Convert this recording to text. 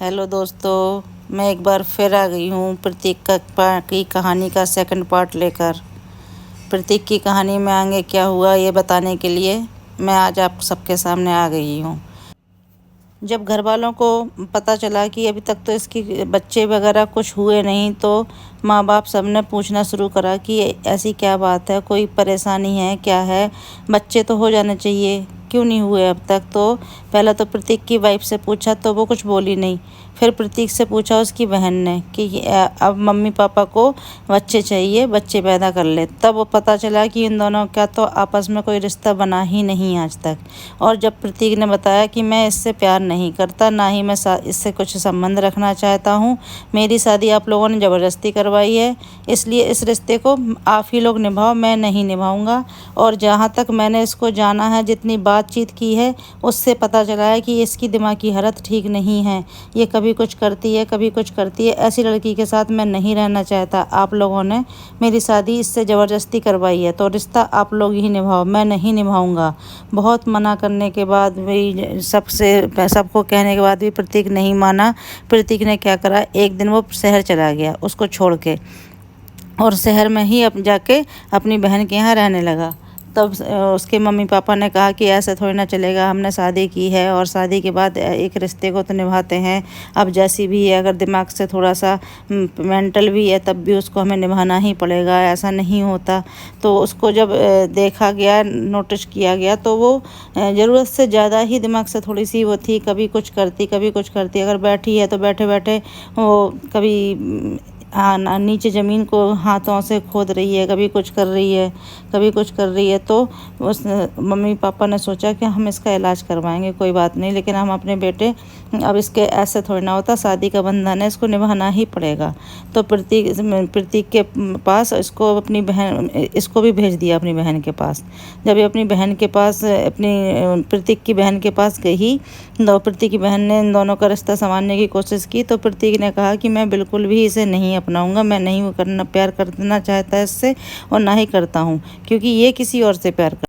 Hello दोस्तों, मैं एक बार फिर आ गई हूँ प्रतीक की कहानी का सेकंड पार्ट लेकर। प्रतीक की कहानी में आगे क्या हुआ ये बताने के लिए मैं आज आप सबके सामने आ गई हूँ। जब घर वालों को पता चला कि अभी तक तो इसकी बच्चे वगैरह कुछ हुए नहीं, तो माँ बाप सब ने पूछना शुरू करा कि ऐसी क्या बात है, कोई परेशानी है, क्या है, बच्चे तो हो जाने चाहिए, क्यों नहीं हुए अब तक। तो पहले तो प्रतीक की वाइफ से पूछा तो वो कुछ बोली नहीं। फिर प्रतीक से पूछा उसकी बहन ने कि अब मम्मी पापा को बच्चे चाहिए, बच्चे पैदा कर ले। तब वो पता चला कि इन दोनों का तो आपस में कोई रिश्ता बना ही नहीं आज तक। और जब प्रतीक ने बताया कि मैं इससे प्यार नहीं करता, ना ही मैं इससे कुछ संबंध रखना चाहता हूँ, मेरी शादी आप लोगों ने ज़बरदस्ती करवाई है, इसलिए इस रिश्ते को आप ही लोग निभाओ, मैं नहीं निभाऊंगा। और जहाँ तक मैंने इसको जाना है, जितनी बातचीत की है, उससे पता चला है कि इसकी दिमाग की हालत ठीक नहीं है। ये कभी कुछ करती है, कभी कुछ करती है। ऐसी लड़की के साथ मैं नहीं रहना चाहता। आप लोगों ने मेरी शादी इससे ज़बरदस्ती करवाई है, तो रिश्ता आप लोग ही निभाओ, मैं नहीं निभाऊंगा। बहुत मना करने के बाद भी, सबको कहने के बाद भी प्रतीक नहीं माना। प्रतीक ने क्या करा, एक दिन वो शहर चला गया उसको छोड़ के, और शहर में ही जाके अपनी बहन के यहाँ रहने लगा। तब उसके मम्मी पापा ने कहा कि ऐसे थोड़ी ना चलेगा, हमने शादी की है और शादी के बाद एक रिश्ते को तो निभाते हैं। अब जैसी भी है, अगर दिमाग से थोड़ा सा मेंटल भी है, तब भी उसको हमें निभाना ही पड़ेगा, ऐसा नहीं होता। तो उसको जब देखा गया, नोटिस किया गया, तो वो ज़रूरत से ज़्यादा ही दिमाग से थोड़ी सी वो थी। कभी कुछ करती, कभी कुछ करती। अगर बैठी है तो बैठे बैठे वो कभी नीचे ज़मीन को हाथों से खोद रही है, कभी कुछ कर रही है, कभी कुछ कर रही है। तो उस मम्मी पापा ने सोचा कि हम इसका इलाज करवाएंगे, कोई बात नहीं, लेकिन हम अपने बेटे, अब इसके ऐसे थोड़ी ना होता, शादी का बंधन है, इसको निभाना ही पड़ेगा। तो प्रतीक के पास इसको भी भेज दिया अपनी बहन के पास। जब ये अपनी बहन के पास, अपनी प्रतीक की बहन के पास गई, तो प्रतीक की बहन ने इन दोनों का रिश्ता संभालने की कोशिश की। तो प्रतीक ने कहा कि मैं बिल्कुल भी इसे नहीं अपनाऊंगा, मैं नहीं प्यार करना चाहता इससे, और ना ही करता हूँ, क्योंकि ये किसी और से प्यार कर